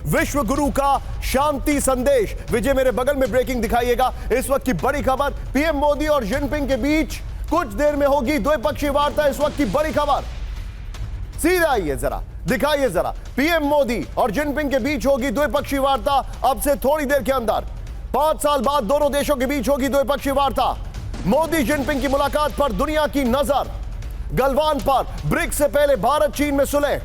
विश्व गुरु का शांति संदेश। विजय मेरे बगल में ब्रेकिंग दिखाइएगा। इस वक्त की बड़ी खबर, पीएम मोदी और जिनपिंग के बीच कुछ देर में होगी द्विपक्षीय वार्ता। इस वक्त की बड़ी खबर, सीधा आइए जरा, दिखाइए जरा, पीएम मोदी और जिनपिंग के बीच होगी द्विपक्षीय वार्ता। अब से थोड़ी देर के अंदर 5 साल बाद दोनों देशों के बीच होगी द्विपक्षीय वार्ता। मोदी जिनपिंग की मुलाकात पर दुनिया की नजर। गलवान पर ब्रिक्स से पहले भारत चीन में सुलह।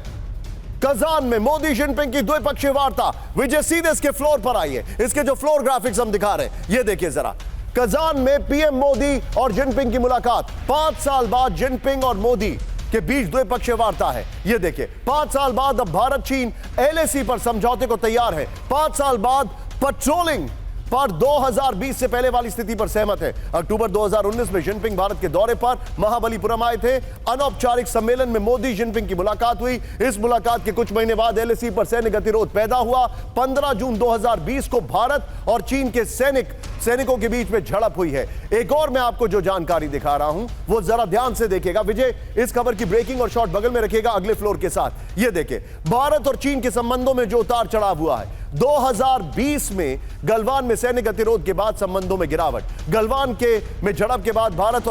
कजान में मोदी जिनपिंग की द्विपक्षीय वार्ता। विजय सीधे इसके फ्लोर पर आइए। इसके जो फ्लोर ग्राफिक्स हम दिखा रहे हैं ये देखिए जरा। कजान में पीएम मोदी और जिनपिंग की मुलाकात। 5 साल बाद जिनपिंग और मोदी के बीच द्विपक्षीय वार्ता है। ये देखिए, 5 साल बाद अब भारत चीन एलएसी पर समझौते को तैयार है। 5 साल बाद पेट्रोलिंग पर 2020 से पहले वाली स्थिति पर सहमत है। अक्टूबर 2019 में जिनपिंग भारत के दौरे पर महाबलीपुरम आए थे। अनौपचारिक सम्मेलन में मोदी जिनपिंग की मुलाकात हुई। इस मुलाकात के कुछ महीने बाद एलएसी पर सैन्य गतिरोध पैदा हुआ। 15 जून 2020 को भारत और चीन के सैनिकों के बीच में झड़प हुई है। एक और मैं आपको जो जानकारी दिखा रहा हूं वो जरा ध्यान से देखिएगा। विजय इस खबर की ब्रेकिंग और शॉट बगल में रखिएगा अगले फ्लोर के साथ। ये देखिए, भारत और चीन के संबंधों में जो उतार चढ़ाव हुआ है। 2020 में गलवान में सैन्य गतिरोध के बाद संबंधों में गिरावट। गलवान में झड़प के बाद भारत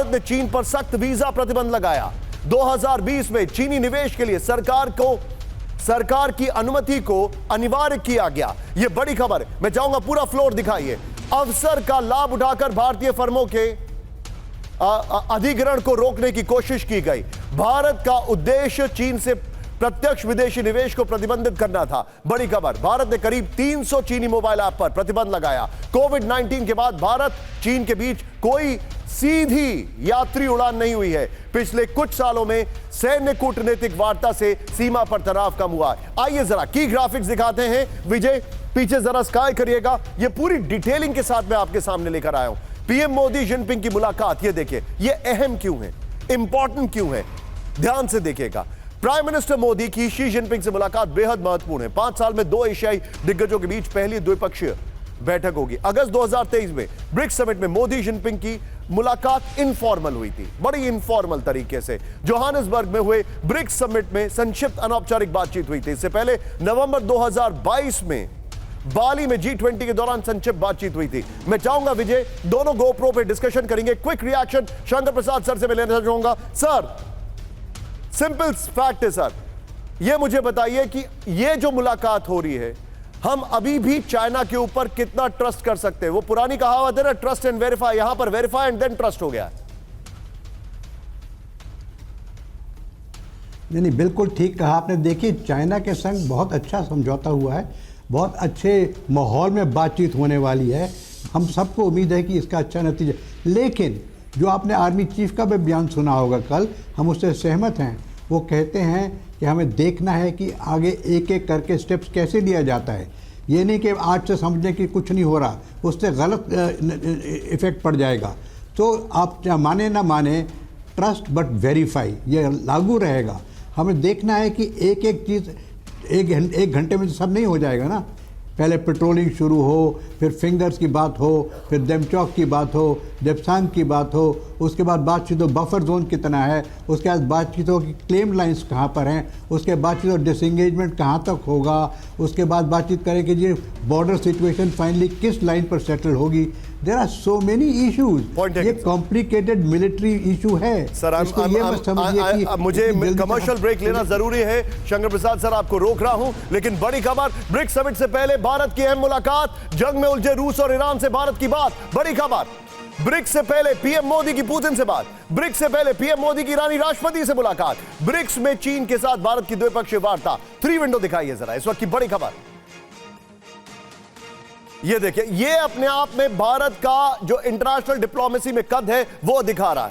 ने चीन पर सख्त वीजा प्रतिबंध लगाया। 2020 में चीनी निवेश के लिए सरकार की अनुमति को अनिवार्य किया गया। यह बड़ी खबर है। मैं चाहूंगा पूरा फ्लोर दिखाइए। अवसर का लाभ उठाकर भारतीय फर्मों के अधिग्रहण को रोकने की कोशिश की गई। भारत का उद्देश्य चीन से प्रत्यक्ष विदेशी निवेश को प्रतिबंधित करना था। बड़ी खबर, भारत ने करीब 300 चीनी मोबाइल ऐप पर प्रतिबंध लगाया। कोविड-19 के बाद भारत चीन के बीच कोई सीधी यात्री उड़ान नहीं हुई है। पिछले कुछ सालों में सैन्य कूटनीतिक वार्ता से सीमा पर तनाव कम हुआ। आइए जरा की ग्राफिक्स दिखाते हैं। विजय पीछे जरा स्काई करिएगा। यह पूरी डिटेलिंग के साथ मैं आपके सामने लेकर आया हूं। पीएम मोदी जिनपिंग की मुलाकात, यह देखिए, यह अहम क्यों है, इंपॉर्टेंट क्यों है, ध्यान से देखिएगा। प्राइम मिनिस्टर मोदी की शी जिनपिंग से मुलाकात बेहद महत्वपूर्ण है। 5 साल में 2 एशियाई दिग्गजों के बीच पहली द्विपक्षीय बैठक होगी। अगस्त 2023 में ब्रिक्स समिट में मोदी जिनपिंग की मुलाकात इनफॉर्मल हुई थी, बड़ी इनफॉर्मल तरीके से। जोहानिसबर्ग में हुए ब्रिक्स समिट में संक्षिप्त अनौपचारिक बातचीत हुई थी। इससे पहले नवंबर 2022 में बाली में G20 के दौरान संक्षिप्त बातचीत हुई थी। मैं चाहूंगा विजय दोनों गोप्रो पे डिस्कशन करेंगे। Quick reaction Shankar Prasad sir से मैं लेना चाहूंगा। सर, सिंपल फैक्ट है सर, यह मुझे बताइए कि यह जो मुलाकात हो रही है, हम अभी भी चाइना के ऊपर कितना ट्रस्ट कर सकते हैं? वो पुरानी कहावत है ना, ट्रस्ट एंड वेरीफाई। यहां पर वेरीफाई एंड देन ट्रस्ट हो गया है। नहीं, बिल्कुल ठीक कहा आपने। देखिए, चाइना के संग बहुत अच्छा समझौता हुआ है, बहुत अच्छे माहौल में बातचीत होने वाली है। हम सबको उम्मीद है कि इसका अच्छा नतीजा। लेकिन जो आपने आर्मी चीफ का भी बयान सुना होगा कल, हम उससे सहमत हैं। वो कहते हैं कि हमें देखना है कि आगे एक एक करके स्टेप्स कैसे लिया जाता है। ये नहीं कि आज से समझने की कुछ नहीं हो रहा, उससे गलत इफेक्ट पड़ जाएगा। तो आप माने ना माने, ट्रस्ट बट वेरीफाई ये लागू रहेगा। हमें देखना है कि एक एक चीज़ एक घंटे में तो सब नहीं हो जाएगा ना। पहले पेट्रोलिंग शुरू हो, फिर फिंगर्स की बात हो, फिर डेमचौक की बात हो, डेप्सांग की बात हो, उसके बाद बातचीत हो बफर जोन कितना है, उसके बाद बातचीत हो कि क्लेम लाइंस कहाँ पर हैं, उसके बातचीत हो डिसएंगेजमेंट कहाँ तक होगा, उसके बाद बातचीत करें कि ये बॉर्डर सिचुएशन फाइनली किस लाइन पर सेटल होगी। There are so many issues. ये कॉम्प्लिकेटेड मिलिट्री इशू है सर। मुझे कमर्शियल ब्रेक लेना जरूरी है। शंकर प्रसाद सर, आपको रोक रहा हूं, लेकिन बड़ी खबर, ब्रिक्स समिट से पहले भारत की अहम मुलाकात। जंग में उलझे रूस और ईरान से भारत की बात। बड़ी खबर, ब्रिक्स से पहले पीएम मोदी की पुतिन से बात। ब्रिक्स से पहले पीएम मोदी की ईरानी राष्ट्रपति से मुलाकात। ब्रिक्स में चीन के साथ भारत की द्विपक्षीय वार्ता। 3 विंडो दिखाइए जरा इस वक्त की बड़ी खबर। ये देखिए, ये अपने आप में भारत का जो इंटरनेशनल डिप्लोमेसी में कद है वो दिखा रहा है।